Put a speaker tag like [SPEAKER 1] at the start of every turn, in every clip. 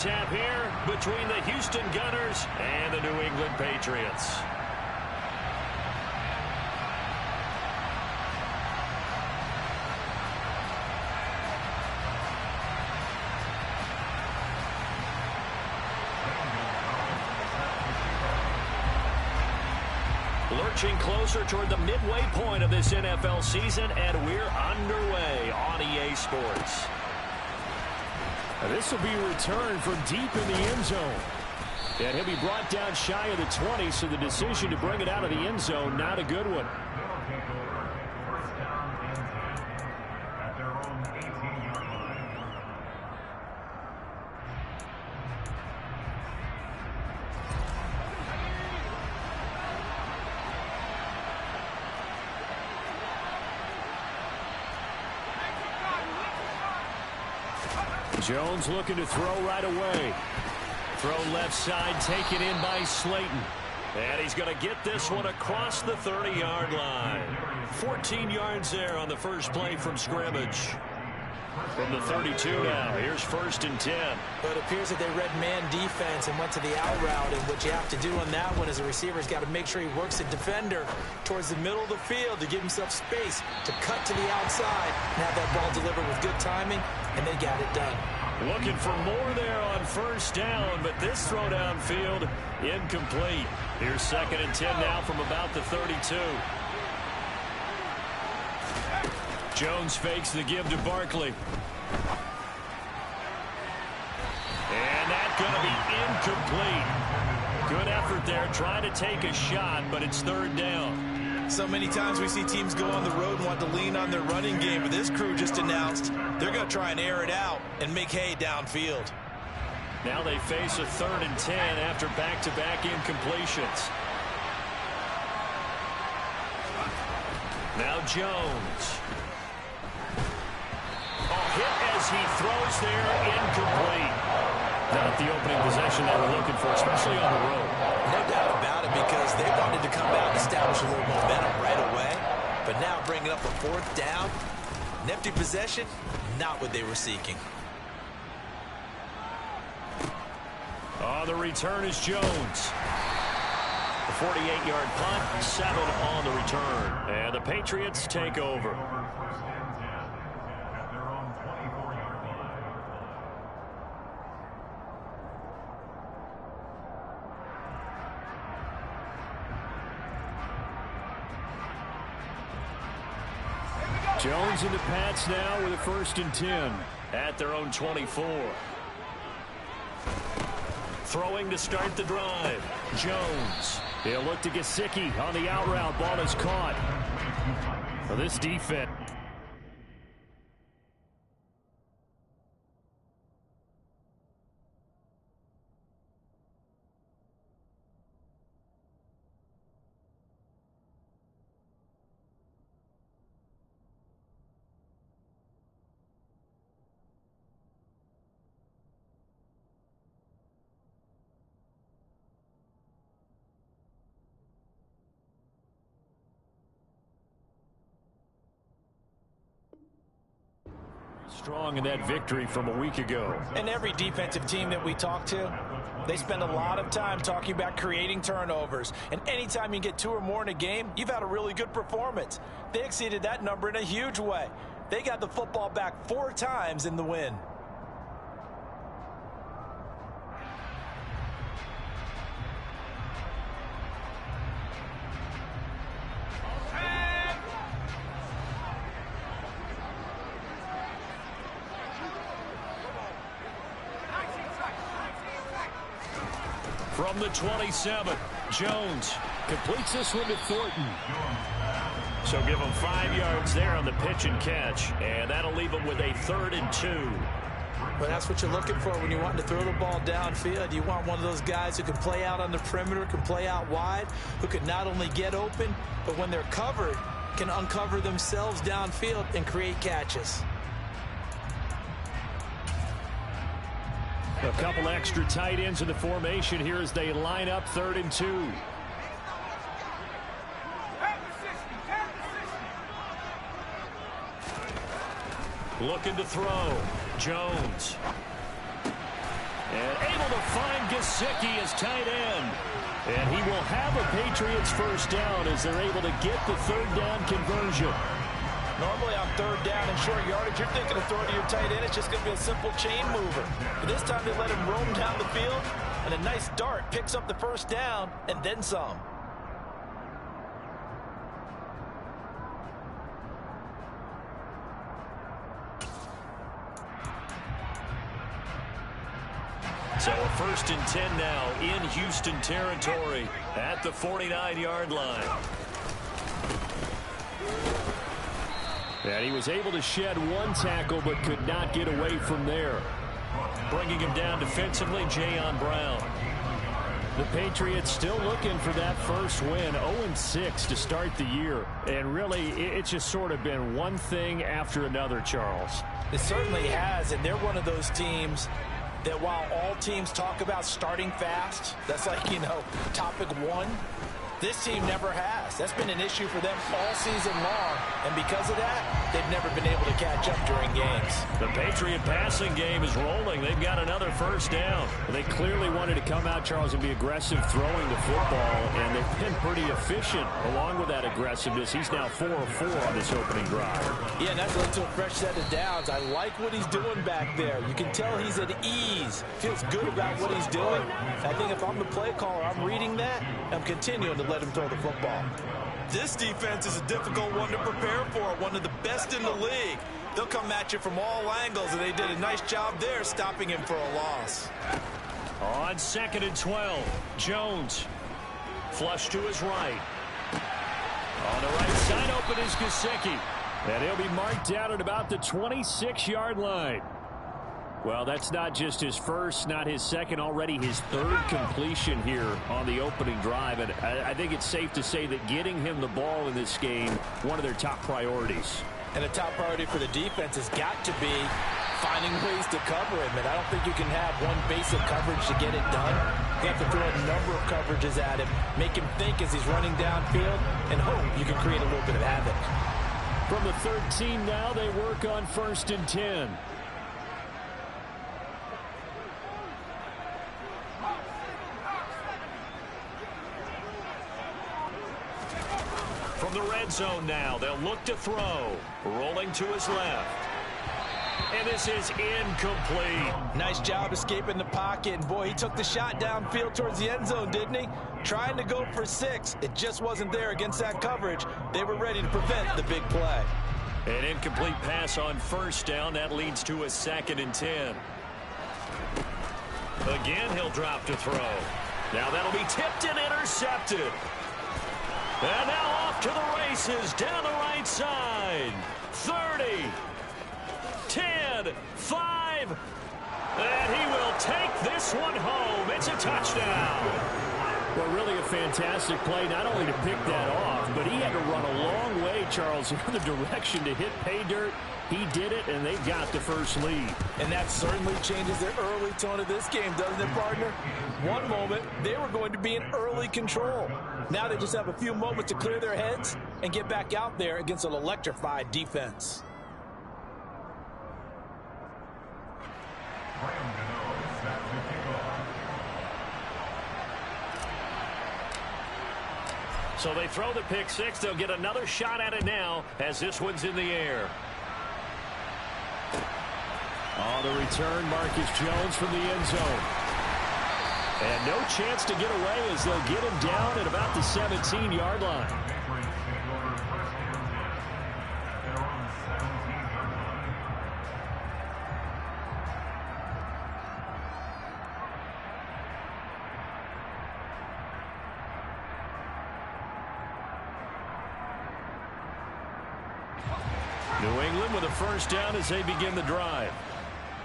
[SPEAKER 1] Tap here between the Houston Gunners and the New England Patriots. Lurching closer toward the midway point of this NFL season, and we're underway on EA Sports.
[SPEAKER 2] This will be a return from deep in the end zone. And he'll be brought down shy of the 20, so the decision to bring it out of the end zone, not a good one. Jones looking to throw right away. Throw left side, taken in by Slayton. And he's going to get this one across the 30-yard line. 14 yards there on the first play from scrimmage. From the 32 now, here's 1st and 10.
[SPEAKER 3] But it appears that they read man defense and went to the out route. And what you have to do on that one as a receiver's got to make sure he works the defender towards the middle of the field to give himself space to cut to the outside and have that ball delivered with good timing, and they got it done.
[SPEAKER 1] Looking for more there on 1st down, but this throw downfield incomplete. Here's 2nd and 10 now from about the 32. Jones fakes the give to Barkley. And that's going to be incomplete. Good effort there, trying to take a shot, but it's 3rd down.
[SPEAKER 4] So many times we see teams go on the road and want to lean on their running game, but this crew just announced they're going to try and air it out and make hay downfield.
[SPEAKER 1] Now they face a 3rd and 10 after back-to-back incompletions. Now Jones. Hit as he throws there, incomplete. Not the opening possession they were looking for, especially on the road.
[SPEAKER 3] No doubt about it, because they wanted to come out and establish a little momentum right away. But now bringing up a 4th down, an empty possession, not what they were seeking.
[SPEAKER 1] The return is Jones. The 48-yard punt settled on the return. And the Patriots take over. Jones into Pats now with a 1st and 10 at their own 24. Throwing to start the drive. Jones. He'll look to Gesicki on the out route. Ball is caught. For this defense. Strong in that victory from a week ago.
[SPEAKER 5] And every defensive team that we talk to, they spend a lot of time talking about creating turnovers. And anytime you get 2 or more in a game, you've had a really good performance. They exceeded that number in a huge way. They got the football back 4 times in the win.
[SPEAKER 1] From the 27, Jones completes this one to Thornton. So give him 5 yards there on the pitch and catch, and that'll leave him with a 3rd and 2.
[SPEAKER 3] Well, that's what you're looking for when you want to throw the ball downfield. You want one of those guys who can play out on the perimeter, can play out wide, who can not only get open, but when they're covered, can uncover themselves downfield and create catches.
[SPEAKER 1] A couple extra tight ends in the formation here as they line up 3rd and 2. Looking to throw. Jones. And able to find Gesicki as tight end. And he will have a Patriots first down as they're able to get the third down conversion.
[SPEAKER 5] Normally on third down and short yardage, you're thinking of throwing to your tight end. It's just going to be a simple chain mover. But this time they let him roam down the field, and a nice dart picks up the first down and then some.
[SPEAKER 1] So a 1st and 10 now in Houston territory at the 49-yard line. And he was able to shed one tackle but could not get away from there. Bringing him down defensively, Jayon Brown. The Patriots still looking for that first win, 0-6 to start the year. And really, it's just sort of been one thing after another, Charles.
[SPEAKER 5] It certainly has, and they're one of those teams that while all teams talk about starting fast, that's like, topic one, this team never has. That's been an issue for them all season long, and because of that, they've never been able to catch up during games.
[SPEAKER 1] The Patriot passing game is rolling. They've got another first down. They clearly wanted to come out, Charles, and be aggressive throwing the football, and they've been pretty efficient along with that aggressiveness. He's now 4 of 4 on this opening drive.
[SPEAKER 5] Yeah, and that's led to a fresh set of downs. I like what he's doing back there. You can tell he's at ease. Feels good about what he's doing. I think if I'm the play caller, I'm reading that, I'm continuing to let him throw the football.
[SPEAKER 4] This defense is a difficult one to prepare for, one of the best in the league. They'll come at you from all angles, and they did a nice job there stopping him for a loss.
[SPEAKER 1] On 2nd and 12, Jones. Flush to his right. On the right side, open is Gesicki. And he'll be marked down at about the 26-yard line. Well, that's not just his first, not his second, already his third completion here on the opening drive. And I think it's safe to say that getting him the ball in this game, one of their top priorities.
[SPEAKER 5] And a top priority for the defense has got to be finding ways to cover him. And I don't think you can have one basic coverage to get it done. You have to throw a number of coverages at him, make him think as he's running downfield, and hope you can create a little bit of havoc.
[SPEAKER 1] From the 13 now, they work on 1st and 10. From the red zone now, they'll look to throw. Rolling to his left. And this is incomplete.
[SPEAKER 5] Nice job escaping the pocket. And boy, he took the shot downfield towards the end zone, didn't he? Trying to go for 6. It just wasn't there against that coverage. They were ready to prevent the big play.
[SPEAKER 1] An incomplete pass on 1st down. That leads to a 2nd and 10. Again, he'll drop to throw. Now that'll be tipped and intercepted. And now off to the races down the right side. 30, 10, 5. And he will take this one home. It's a touchdown. Well, really a fantastic play, not only to pick that off, but he had to run a long way, Charles, in the direction to hit pay dirt. He did it, and they've got the first lead.
[SPEAKER 5] And that certainly changes the early tone of this game, doesn't it, partner? One moment, they were going to be in early control. Now they just have a few moments to clear their heads and get back out there against an electrified defense.
[SPEAKER 1] So they throw the pick 6. They'll get another shot at it now as this one's in the air. On the return, Marcus Jones from the end zone. And no chance to get away as they'll get him down at about the 17-yard line. New England with a first down as they begin the drive.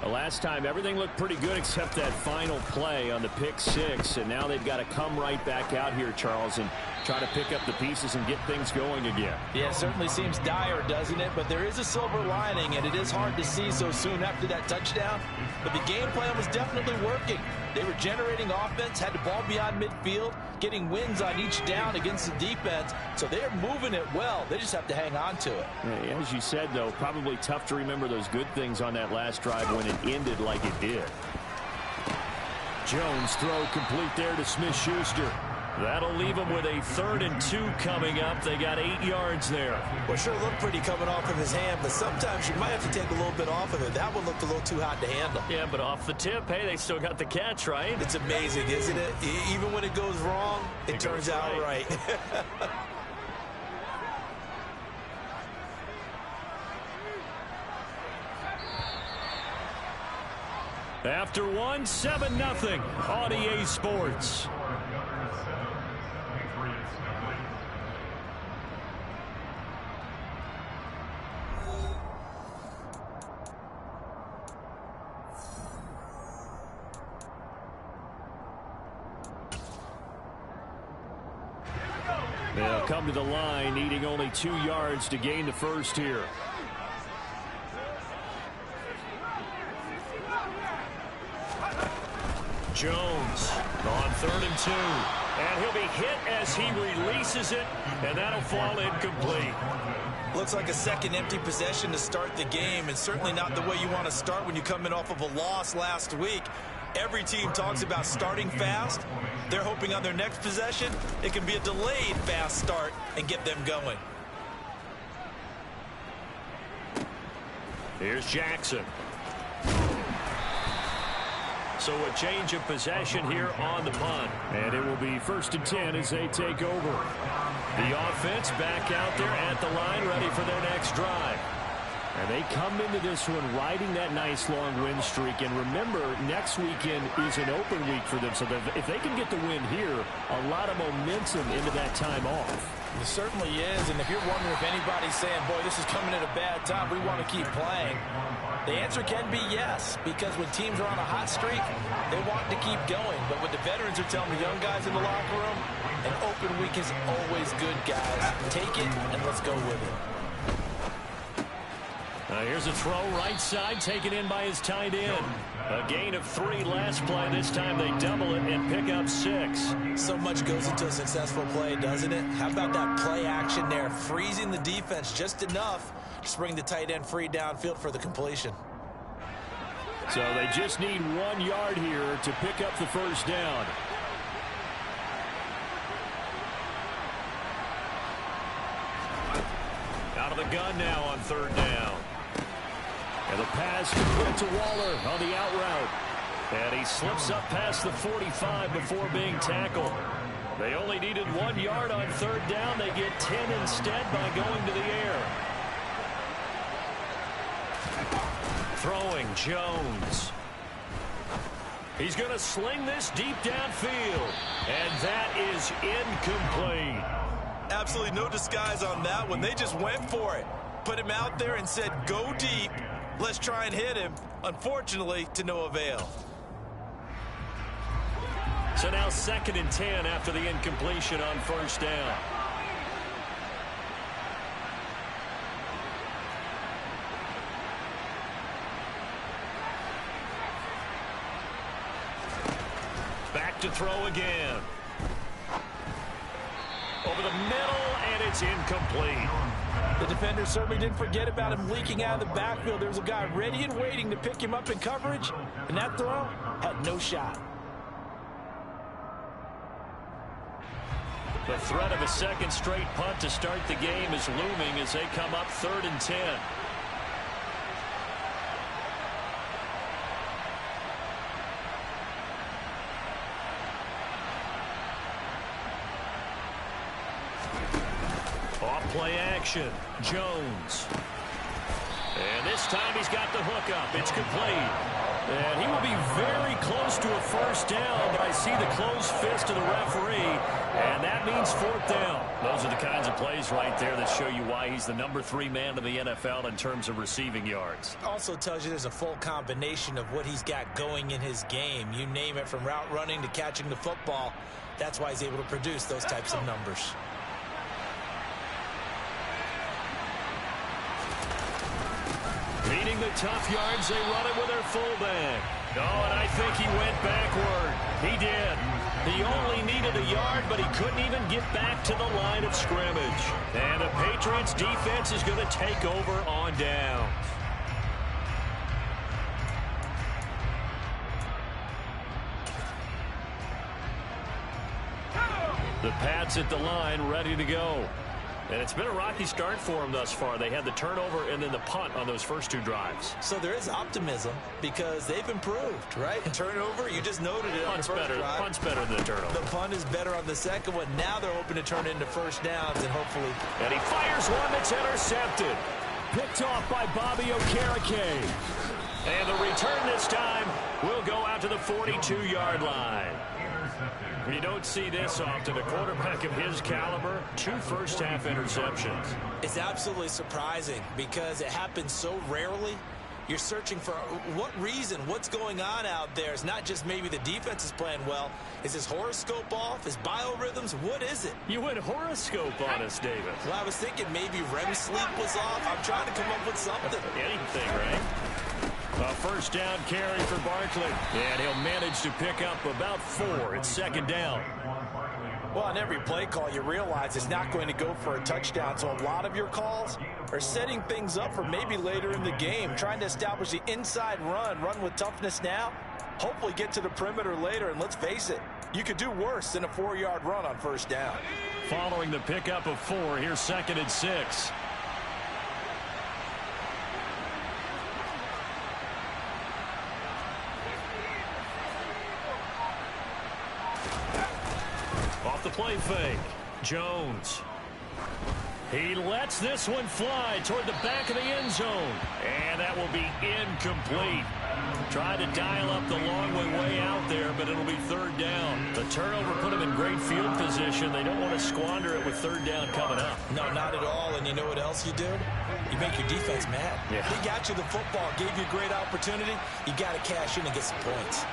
[SPEAKER 1] The last time, everything looked pretty good except that final play on the pick 6. And now they've got to come right back out here, Charles, and try to pick up the pieces and get things going again.
[SPEAKER 5] Yeah, it certainly seems dire, doesn't it? But there is a silver lining, and it is hard to see so soon after that touchdown. But the game plan was definitely working. They were generating offense, had the ball beyond midfield, getting wins on each down against the defense. So they're moving it well. They just have to hang on to it.
[SPEAKER 1] Yeah, as you said, though, probably tough to remember those good things on that last drive when it ended like it did. Jones throw complete there to Smith-Schuster. That'll leave them with a 3rd and 2 coming up. They got 8 yards there.
[SPEAKER 3] Well, sure looked pretty coming off of his hand, but sometimes you might have to take a little bit off of it. That one looked a little too hot to handle.
[SPEAKER 1] Yeah, but off the tip, hey, they still got the catch, right?
[SPEAKER 3] It's amazing, isn't it? Even when it goes wrong, it turns out right.
[SPEAKER 1] After 1, 7-0 on EA Sports. They'll come to the line, needing only 2 yards to gain the first here. Jones on 3rd and 2. And he'll be hit as he releases it, and that'll fall incomplete.
[SPEAKER 3] Looks like a second empty possession to start the game, and certainly not the way you want to start when you come in off of a loss last week. Every team talks about starting fast. They're hoping on their next possession, it can be a delayed fast start and get them going.
[SPEAKER 1] Here's Jackson. So a change of possession here on the punt. And it will be 1st and 10 as they take over. The offense back out there at the line, ready for their next drive. And they come into this one riding that nice long win streak. And remember, next weekend is an open week for them. So if they can get the win here, a lot of momentum into that time off.
[SPEAKER 5] It certainly is. And if you're wondering if anybody's saying, boy, this is coming at a bad time, we want to keep playing, the answer can be yes. Because when teams are on a hot streak, they want to keep going. But what the veterans are telling the young guys in the locker room, an open week is always good, guys. Take it and let's go with it.
[SPEAKER 1] Here's a throw right side, taken in by his tight end. A gain of 3 last play. This time they double it and pick up 6.
[SPEAKER 3] So much goes into a successful play, doesn't it? How about that play action there, freezing the defense just enough to bring the tight end free downfield for the completion.
[SPEAKER 1] So they just need 1 yard here to pick up the first down. Out of the gun now on 3rd down. And the pass complete to Waller on the out route. And he slips up past the 45 before being tackled. They only needed 1 yard on 3rd down. They get 10 instead by going to the air. Throwing Jones. He's going to sling this deep downfield. And that is incomplete.
[SPEAKER 3] Absolutely no disguise on that one. They just went for it. Put him out there and said, go deep. Let's try and hit him. Unfortunately, to no avail.
[SPEAKER 1] So now 2nd and 10 after the incompletion on 1st down. Back to throw again. Over the middle, and it's incomplete.
[SPEAKER 5] The defender certainly didn't forget about him leaking out of the backfield. There was a guy ready and waiting to pick him up in coverage, and that throw had no shot.
[SPEAKER 1] The threat of a 2nd straight punt to start the game is looming as they come up 3rd and 10. Play action. Jones. And this time he's got the hookup. It's complete. And he will be very close to a first down, but I see the closed fist of the referee, and that means 4th down. Those are the kinds of plays right there that show you why he's the number 3 man in the NFL in terms of receiving yards.
[SPEAKER 3] Also tells you there's a full combination of what he's got going in his game. You name it, from route running to catching the football. That's why he's able to produce those types of numbers.
[SPEAKER 1] Leading the tough yards, they run it with their fullback. Oh, and I think he went backward. He did. He only needed a yard, but he couldn't even get back to the line of scrimmage. And the Patriots defense is going to take over on down.
[SPEAKER 2] The Pats at the line, ready to go. And it's been a rocky start for them thus far. They had the turnover and then the punt on those first two drives.
[SPEAKER 3] So there is optimism because they've improved, right? Turnover, you just noted it on the first drive.
[SPEAKER 2] Punt's better than the turnover.
[SPEAKER 3] The punt is better on the second one. Now they're hoping to turn it into first downs and hopefully.
[SPEAKER 2] And he fires one that's intercepted. Picked off by Bobby Okereke. And the return this time will go out to the 42-yard line. You don't see this often. A quarterback of his caliber, 2 first-half interceptions.
[SPEAKER 3] It's absolutely surprising because it happens so rarely. You're searching for what reason, what's going on out there. It's not just maybe the defense is playing well. Is his horoscope off? His biorhythms? What is it?
[SPEAKER 2] You went horoscope on us, David.
[SPEAKER 3] Well, I was thinking maybe REM sleep was off. I'm trying to come up with something.
[SPEAKER 2] Anything, right? A first down carry for Barkley. And he'll manage to pick up about 4. It's second down.
[SPEAKER 5] Well, on every play call, you realize it's not going to go for a touchdown. So a lot of your calls are setting things up for maybe later in the game, trying to establish the inside run with toughness now, hopefully get to the perimeter later. And let's face it, you could do worse than a 4-yard run on first down.
[SPEAKER 2] Following the pickup of 4, here's 2nd and 6. Off the play fake, Jones. He lets this one fly toward the back of the end zone. And that will be incomplete. Tried to dial up the long way out there, but it'll be third down. The turnover put them in great field position. They don't want to squander it with third down coming up.
[SPEAKER 3] No, not at all. And you know what else you do? You make your defense mad.
[SPEAKER 2] Yeah.
[SPEAKER 3] They got you the football, gave you a great opportunity. You got to cash in and get some points.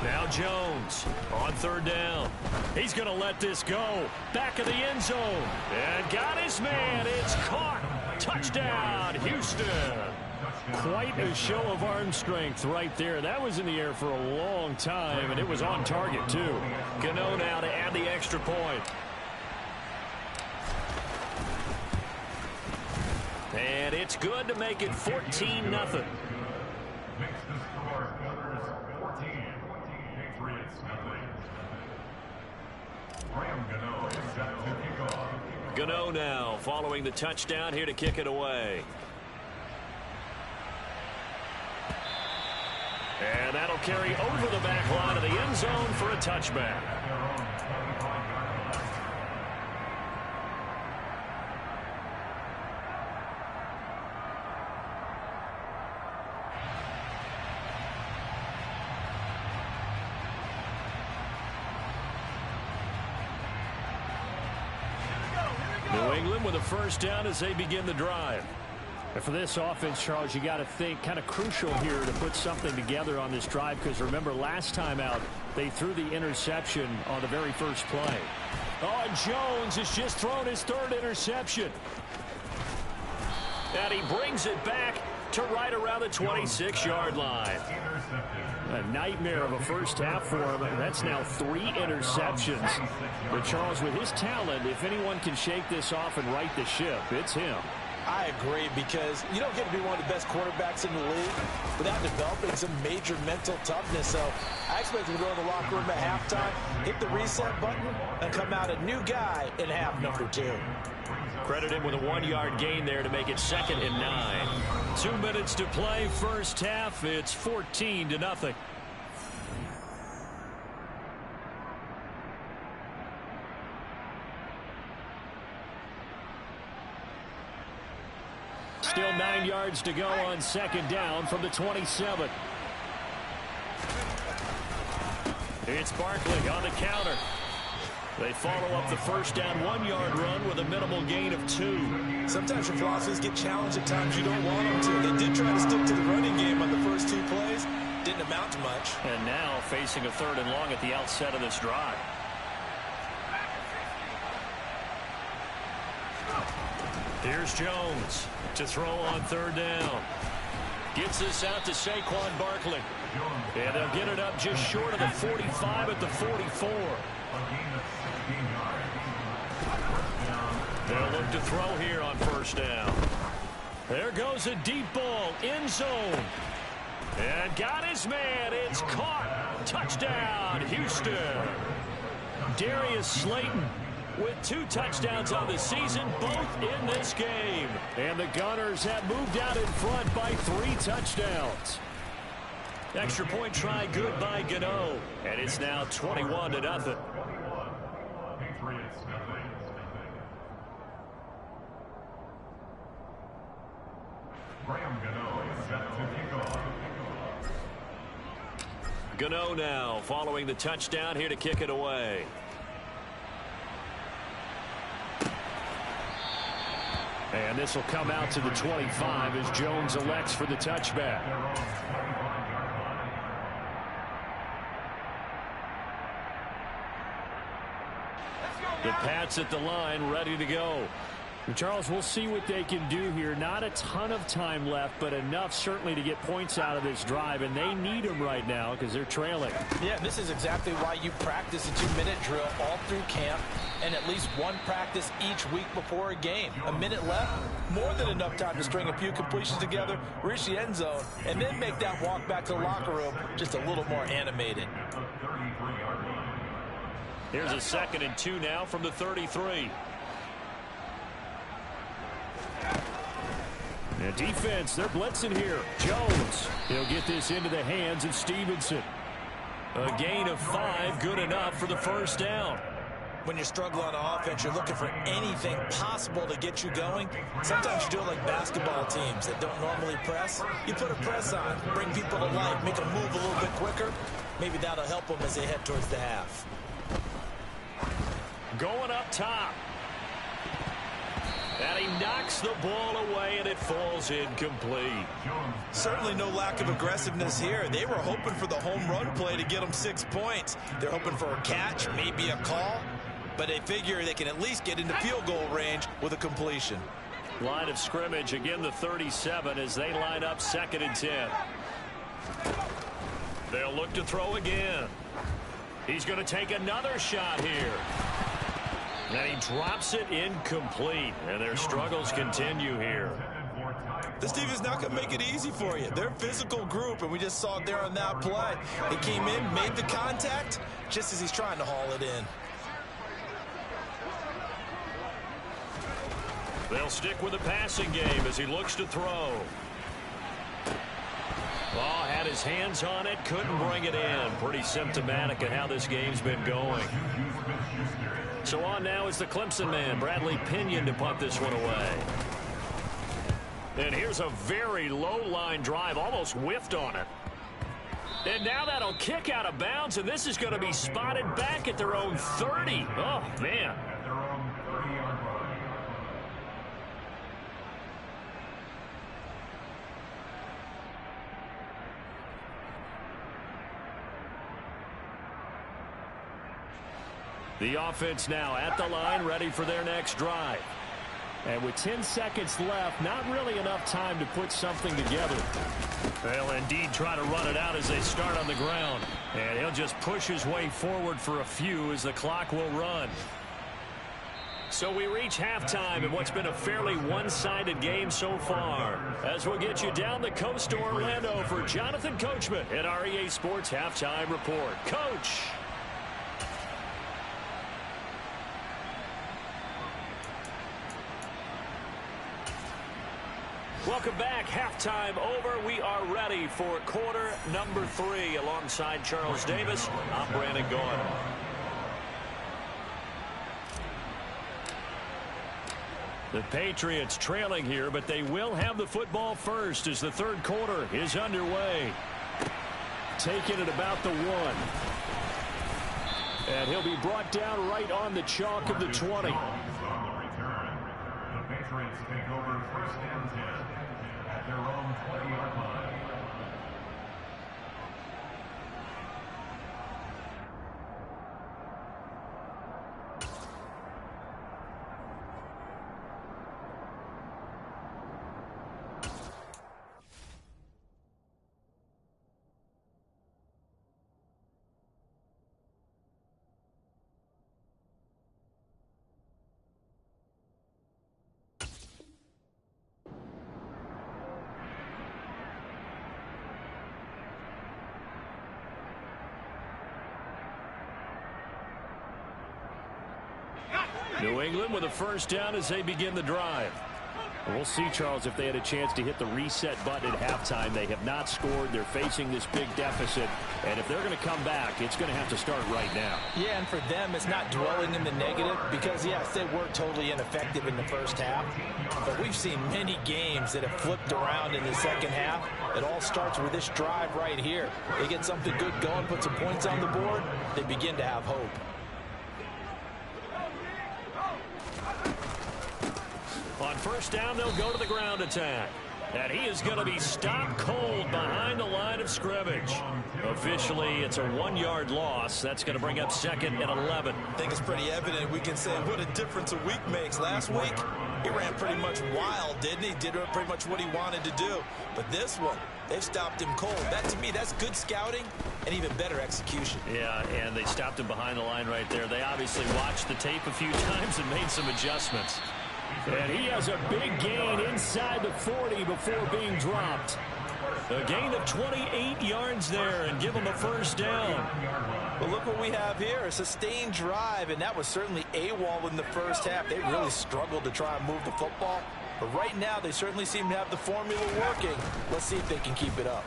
[SPEAKER 2] Now Jones on third down. He's going to let this go. Back of the end zone. And got his man. It's caught. Touchdown, Houston. Quite a show of arm strength right there. That was in the air for a long time, and it was on target, too. Gano now to add the extra point. And it's good to make it 14-0. Gano now following the touchdown here to kick it away. And that'll carry over the back line of the end zone for a touchback. New England with a first down as they begin the drive.
[SPEAKER 1] And for this offense, Charles, you got to think kind of crucial here to put something together on this drive, because remember last time out they threw the interception on the very first play.
[SPEAKER 2] Oh, Jones has just thrown his 3rd interception. And he brings it back to right around the 26-yard line.
[SPEAKER 1] A nightmare of a first half for him. That's now 3 interceptions. But Charles, with his talent, if anyone can shake this off and right the ship, it's him.
[SPEAKER 3] I agree, because you don't get to be one of the best quarterbacks in the league without developing some major mental toughness. So I expect him to go in the locker room at halftime, hit the reset button, and come out a new guy in half number 2.
[SPEAKER 2] Credit him with a 1-yard gain there to make it 2nd and 9. 2 minutes to play first half. It's 14-0.
[SPEAKER 1] Still 9 yards to go on second down from the 27.
[SPEAKER 2] It's Barkley on the counter. They follow up the first down 1-yard run with a minimal gain of 2.
[SPEAKER 3] Sometimes your philosophies get challenged at times you don't want them to. They did try to stick to the running game on the first 2 plays. Didn't amount to much.
[SPEAKER 2] And now facing a 3rd and long at the outset of this drive. Here's Jones to throw on 3rd down. Gets this out to Saquon Barkley. And they'll get it up just short of the 45 at the 44. They'll look to throw here on first down. There goes a deep ball, end zone. And got his man. It's caught. Touchdown, Houston.
[SPEAKER 1] Darius Slayton with 2 touchdowns on the season, both in this game. And the Gunners have moved out in front by 3 touchdowns. Extra point try good by Gano. And it's now 21-0. Gano now following the touchdown, here to kick it away. And this will come out to the 25 as Jones elects for the touchback. The Pats at the line, ready to go. Charles, we'll see what they can do here. Not a ton of time left, but enough certainly to get points out of this drive, and they need them right now because they're trailing.
[SPEAKER 5] Yeah, this is exactly why you practice a 2-minute drill all through camp and at least one practice each week before a game. A minute left, more than enough time to string a few completions together, reach the end zone, and then make that walk back to the locker room just a little more animated.
[SPEAKER 1] Here's a 2nd and 2 now from the 33. And defense, they're blitzing here. Jones, he'll get this into the hands of Stevenson. A gain of 5, good enough for the first down.
[SPEAKER 3] When you're struggling on offense, you're looking for anything possible to get you going. Sometimes you do it like basketball teams that don't normally press. You put a press on, bring people to life, make them move a little bit quicker. Maybe that'll help them as they head towards the half.
[SPEAKER 1] Going up top. And he knocks the ball away, and it falls incomplete.
[SPEAKER 4] Certainly no lack of aggressiveness here. They were hoping for the home run play to get them 6 points. They're hoping for a catch, maybe a call, but they figure they can at least get into field goal range with a completion.
[SPEAKER 1] Line of scrimmage, again the 37 as they line up 2nd and 10. They'll look to throw again. He's going to take another shot here. And he drops it incomplete, and their struggles continue here.
[SPEAKER 4] This team is not going to make it easy for you. They're a physical group, and we just saw it there on that play. He came in, made the contact, just as he's trying to haul it in.
[SPEAKER 1] They'll stick with the passing game as he looks to throw. Ball had his hands on it, couldn't bring it in. Pretty symptomatic of how this game's been going. So on now is the Clemson man, Bradley Pinion, to punt this one away. And here's a very low-line drive, almost whiffed on it. And now that'll kick out of bounds, and this is going to be spotted back at their own 30. Oh, man. The offense now at the line, ready for their next drive. And with 10 seconds left, not really enough time to put something together. They'll indeed try to run it out as they start on the ground. And he'll just push his way forward for a few as the clock will run. So we reach halftime in what's been a fairly one-sided game so far. As we'll get you down the coast to Orlando for Jonathan Coachman at our EA Sports Halftime Report. Coach! Welcome back. Halftime over. We are ready for quarter number 3 alongside Charles Davis. I'm Brandon Gordon. The Patriots trailing here, but they will have the football first as the third quarter is underway. Taking it about the 1. And he'll be brought down right on the chalk of the 20.
[SPEAKER 6] The Patriots take over first and 10 at their own 20-yard line.
[SPEAKER 1] New England with a first down as they begin the drive.
[SPEAKER 2] We'll see, Charles, if they had a chance to hit the reset button at halftime. They have not scored. They're facing this big deficit. And if they're going to come back, it's going to have to start right now.
[SPEAKER 5] Yeah, and for them, it's not dwelling in the negative because, yes, they were totally ineffective in the first half. But we've seen many games that have flipped around in the second half. It all starts with this drive right here. They get something good going, put some points on the board, they begin to have hope.
[SPEAKER 1] On first down, they'll go to the ground attack. And he is going to be stopped cold behind the line of scrimmage. Officially, it's a 1-yard loss. That's going to bring up 2nd and 11.
[SPEAKER 4] I think it's pretty evident. We can say what a difference a week makes. Last week, he ran pretty much wild, didn't he? Did pretty much what he wanted to do. But this one, they've stopped him cold. That, to me, that's good scouting and even better execution.
[SPEAKER 1] Yeah, and they stopped him behind the line right there. They obviously watched the tape a few times and made some adjustments.
[SPEAKER 2] And he has a big gain inside the 40 before being dropped.
[SPEAKER 1] A gain of 28 yards there and give him a first down.
[SPEAKER 5] Well, look what we have here, a sustained drive, and that was certainly AWOL in the first half. They really struggled to try and move the football. But right now, they certainly seem to have the formula working. Let's see if they can keep it up.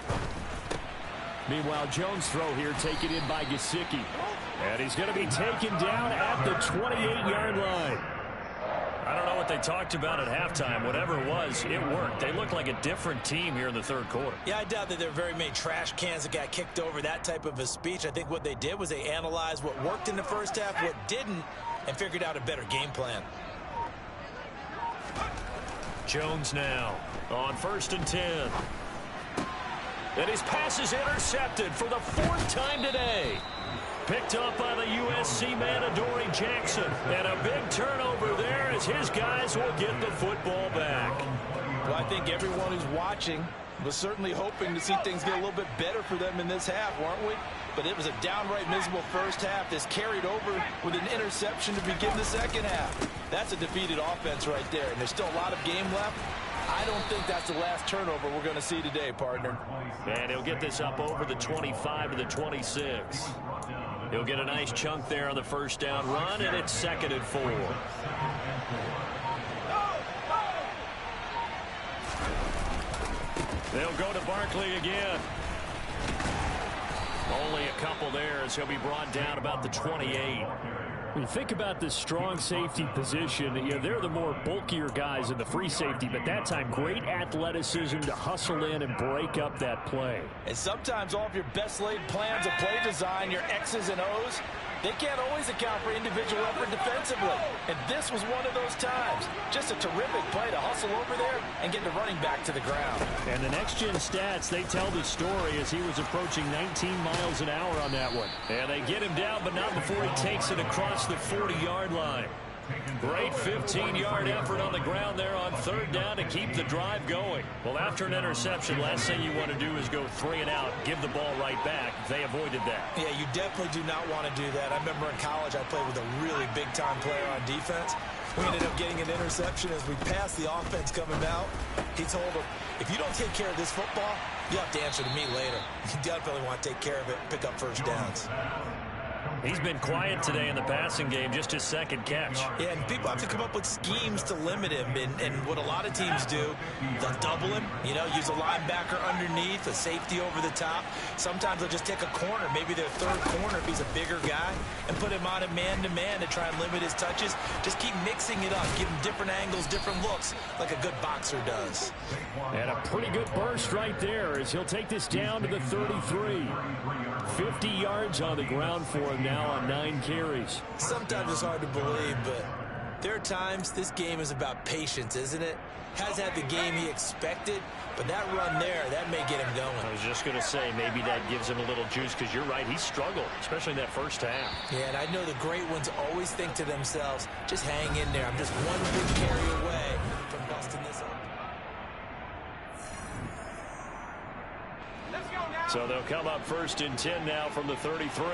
[SPEAKER 2] Meanwhile, Jones' throw here taken in by Gesicki. And he's going to be taken down at the 28-yard line.
[SPEAKER 1] I don't know what they talked about at halftime. Whatever it was, it worked. They look like a different team here in the third quarter.
[SPEAKER 4] Yeah, I doubt that there are very many trash cans that got kicked over, that type of a speech. I think what they did was they analyzed what worked in the first half, what didn't, and figured out a better game plan.
[SPEAKER 1] Jones now on 1st and 10. And his pass is intercepted for the 4th time today. Picked up by the USC man, Adoree Jackson. And a big turnover there as his guys will get the football back.
[SPEAKER 5] Well, I think everyone who's watching was certainly hoping to see things get a little bit better for them in this half, weren't we? But it was a downright miserable first half. This carried over with an interception to begin the second half. That's a defeated offense right there, and there's still a lot of game left. I don't think that's the last turnover we're going to see today, partner.
[SPEAKER 1] And he'll get this up over the 25 to the 26. He'll get a nice chunk there on the first down run, and it's 2nd and 4. They'll go to Barkley again. Only a couple there as he'll be brought down about the 28.
[SPEAKER 2] When you think about this strong safety position, you know, they're the more bulkier guys in the free safety, but that time great athleticism to hustle in and break up that play.
[SPEAKER 5] And sometimes all of your best laid plans of play design, your X's and O's, they can't always account for individual effort defensively. And this was one of those times. Just a terrific play to hustle over there and get the running back to the ground.
[SPEAKER 2] And the next-gen stats, they tell the story as he was approaching 19 miles an hour on that one.
[SPEAKER 1] And they get him down, but not before he takes it across the 40-yard line. Great 15-yard effort on the ground there on 3rd down to keep the drive going. Well, after an interception, last thing you want to do is go 3 and out, give the ball right back. They avoided that.
[SPEAKER 4] Yeah, you definitely do not want to do that. I remember in college I played with a really big-time player on defense. We ended up getting an interception as we passed the offense coming out. He told him, if you don't take care of this football, you have to answer to me later. You definitely want to take care of it, pick up first downs.
[SPEAKER 1] He's been quiet today in the passing game, just his 2nd catch.
[SPEAKER 4] Yeah, and people have to come up with schemes to limit him. And what a lot of teams do, they'll double him, you know, use a linebacker underneath, a safety over the top. Sometimes they'll just take a corner, maybe their 3rd corner if he's a bigger guy, and put him on a man-to-man to try and limit his touches. Just keep mixing it up, give him different angles, different looks, like a good boxer does.
[SPEAKER 2] And a pretty good burst right there as he'll take this down to the 33. 50 yards on the ground for him now on 9 carries.
[SPEAKER 4] Sometimes it's hard to believe, but there are times this game is about patience, isn't it? Has had the game he expected, but that run there, that may get him going.
[SPEAKER 1] I was just going to say, maybe that gives him a little juice, because you're right, he struggled, especially in that first half.
[SPEAKER 4] Yeah, and I know the great ones always think to themselves, just hang in there. I'm just one big carry away from busting this up.
[SPEAKER 1] So they'll come up 1st and 10 now from the 33.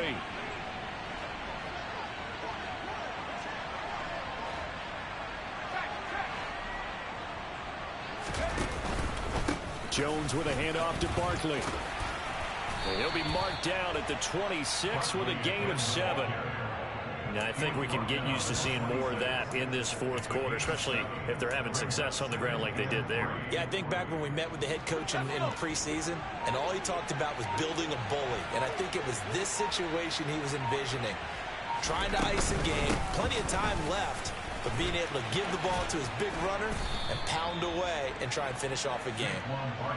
[SPEAKER 2] Jones with a handoff to Barkley.
[SPEAKER 1] And he'll be marked down at the 26 with a gain of 7. I think we can get used to seeing more of that in this fourth quarter, especially if they're having success on the ground like they did there.
[SPEAKER 3] Yeah, I think back when we met with the head coach in preseason, and all he talked about was building a bully. And I think it was this situation he was envisioning. Trying to ice a game, plenty of time left, but being able to give the ball to his big runner and pound away and try and finish off a game.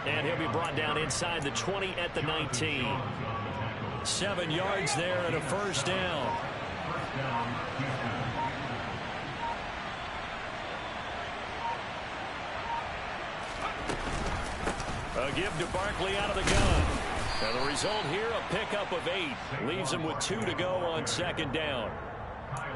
[SPEAKER 1] And he'll be brought down inside the 20 at the 19. 7 yards there and a first down. A give to Barkley out of the gun. And the result here, a pickup of 8. Leaves him with 2 to go on second down.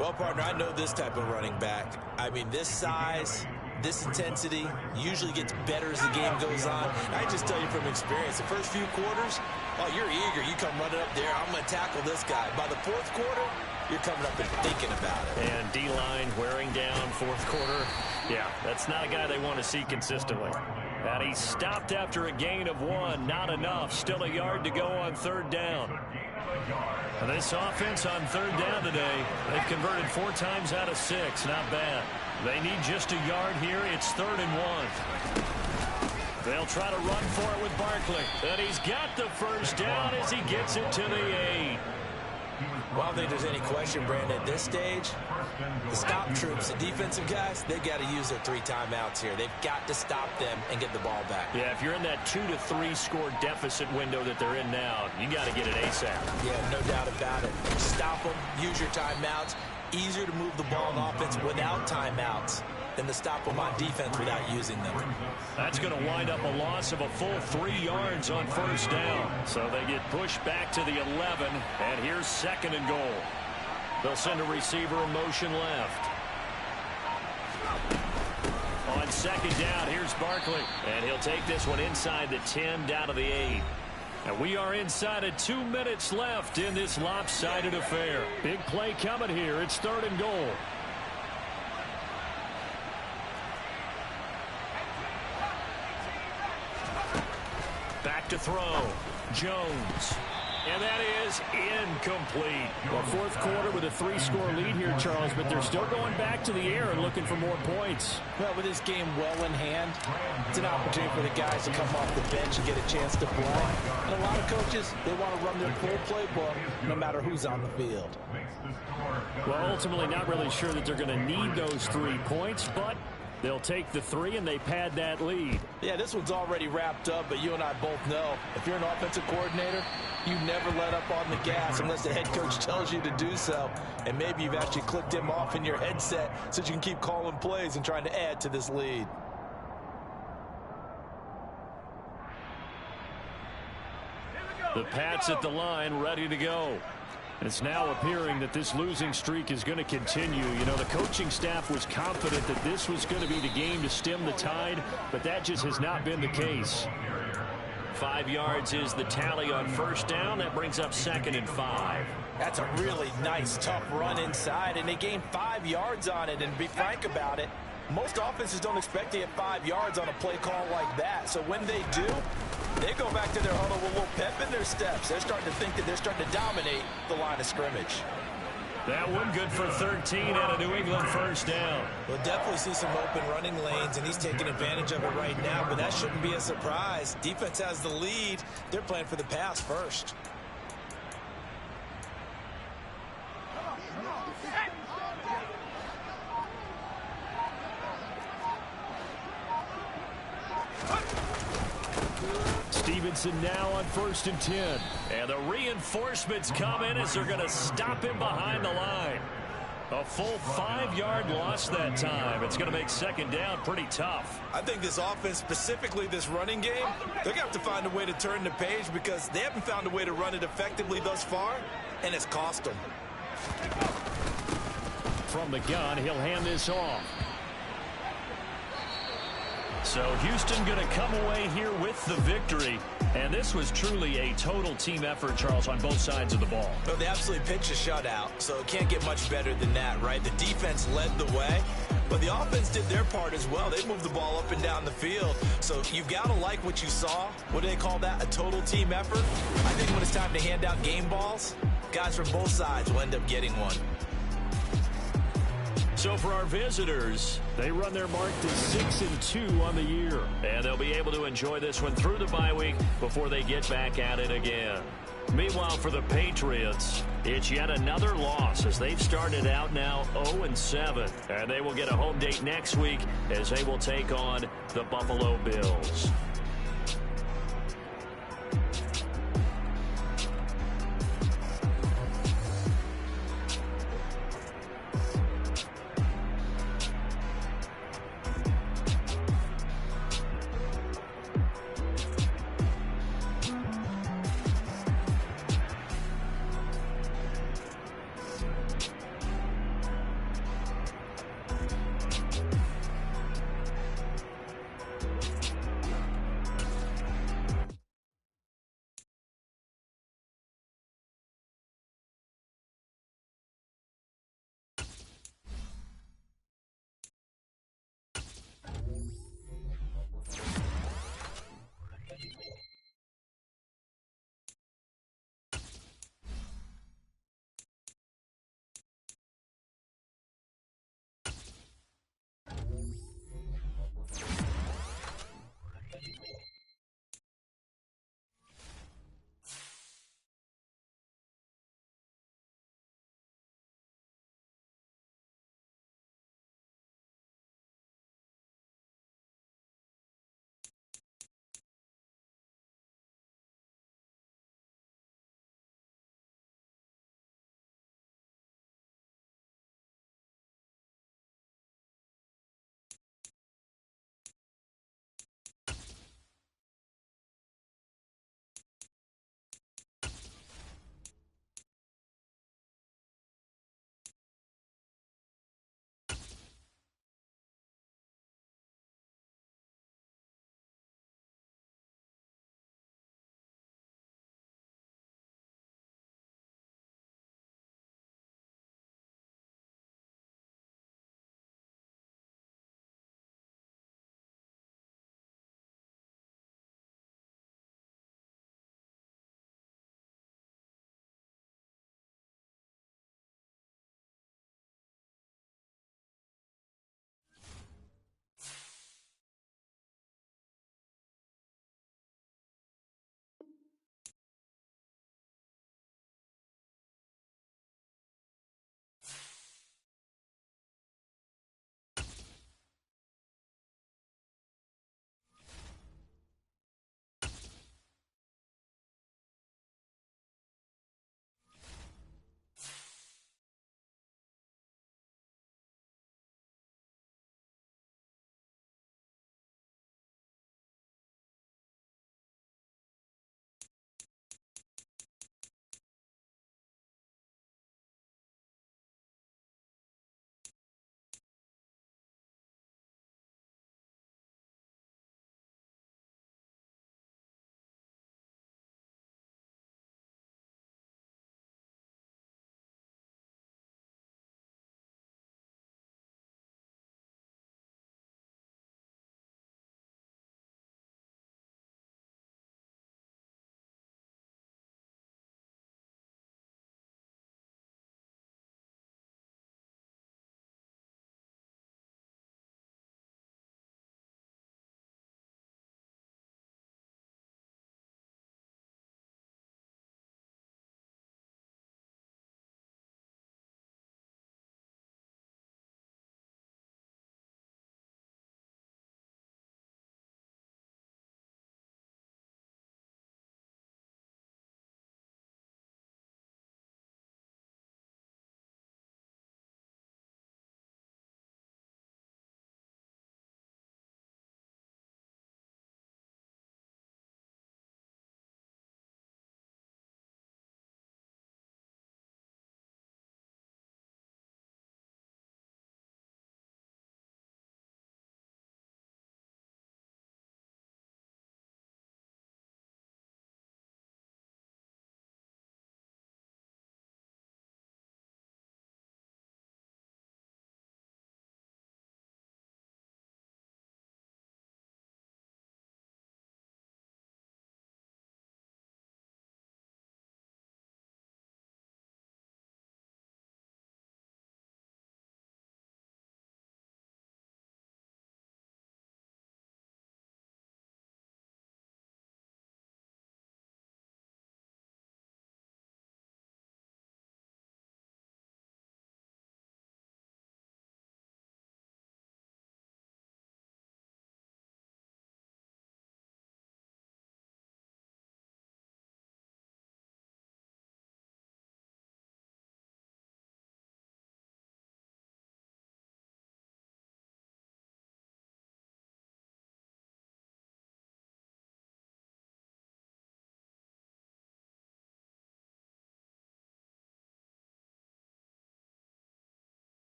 [SPEAKER 3] Well, partner, I know this type of running back. I mean, this size, this intensity usually gets better as the game goes on. I just tell you from experience, the first few quarters, oh, you're eager. You come running up there, I'm going to tackle this guy. By the fourth quarter, you're coming up and thinking about it.
[SPEAKER 1] And D-line wearing down fourth quarter. Yeah, that's not a guy they want to see consistently. And he stopped after a gain of 1. Not enough. Still a yard to go on third down. And this offense on third down today, they've converted 4 times out of 6. Not bad. They need just a yard here. It's 3rd and 1. They'll try to run for it with Barkley. And he's got the first down as he gets it to the 8.
[SPEAKER 3] Well, I don't think there's any question, Brandon, at this stage, the stop troops, the defensive guys, they've got to use their 3 timeouts here. They've got to stop them and get the ball back.
[SPEAKER 1] Yeah, if you're in that 2 to 3 score deficit window that they're in now, you got to get it ASAP.
[SPEAKER 3] Yeah, no doubt about it. Stop them, use your timeouts. Easier to move the ball on offense without timeouts than to stop them on defense without using them.
[SPEAKER 1] That's going to wind up a loss of a full 3 yards on first down. So they get pushed back to the 11, and here's 2nd and goal. They'll send a receiver in motion left. On 2nd down, here's Barkley, and he'll take this one inside the 10 down to the 8. And we are inside of 2 minutes left in this lopsided affair. Big play coming here. It's 3rd and goal. Back to throw. Jones. And that is incomplete.
[SPEAKER 2] Well, fourth quarter with a 3-score lead here, Charles, but they're still going back to the air and looking for more points.
[SPEAKER 5] Well, with this game well in hand, it's an opportunity for the guys to come off the bench and get a chance to play. And a lot of coaches, they want to run their full playbook no matter who's on the field.
[SPEAKER 2] Well, ultimately not really sure that they're going to need those 3 points, but they'll take the 3 and they pad that lead.
[SPEAKER 5] Yeah, this one's already wrapped up, but you and I both know if you're an offensive coordinator, you never let up on the gas unless the head coach tells you to do so. And maybe you've actually clicked him off in your headset so you can keep calling plays and trying to add to this lead.
[SPEAKER 2] The Pats at the line, ready to go. It's now appearing that this losing streak is going to continue. You know, the coaching staff was confident that this was going to be the game to stem the tide, but that just has not been the case.
[SPEAKER 1] 5 yards is the tally on first down. That brings up 2nd and 5.
[SPEAKER 3] That's a really nice, tough run inside, and they gained 5 yards on it. And to be frank about it, most offenses don't expect to get 5 yards on a play call like that. So when they do, they go back to their huddle with a little pep in their steps. They're starting to think that they're starting to dominate the line of scrimmage.
[SPEAKER 1] That one good for 13 and a New England first down.
[SPEAKER 3] We'll definitely see some open running lanes, and he's taking advantage of it right now, but that shouldn't be a surprise. Defense has the lead. They're playing for the pass first.
[SPEAKER 1] Stevenson now on 1st and 10. And the reinforcements come in as they're going to stop him behind the line. A full 5-yard loss that time. It's going to make 2nd down pretty tough.
[SPEAKER 3] I think this offense, specifically this running game, they're going to have to find a way to turn the page because they haven't found a way to run it effectively thus far, and it's cost them.
[SPEAKER 2] From the gun, he'll hand this off.
[SPEAKER 1] So Houston going to come away here with the victory. And this was truly a total team effort, Charles, on both sides of the ball.
[SPEAKER 3] Well, they absolutely pitched a shutout, so it can't get much better than that, right? The defense led the way, but the offense did their part as well. They moved the ball up and down the field. So you've got to like what you saw. What do they call that? A total team effort? I think when it's time to hand out game balls, guys from both sides will end up getting one.
[SPEAKER 1] So for our visitors,
[SPEAKER 2] They run their mark to 6-2 on the year.
[SPEAKER 1] and they'll be able to enjoy this one through the bye week before they get back at it again. Meanwhile, for the Patriots, it's yet another loss as they've started out now 0-7. And they will get a home date next week as they will take on the Buffalo Bills.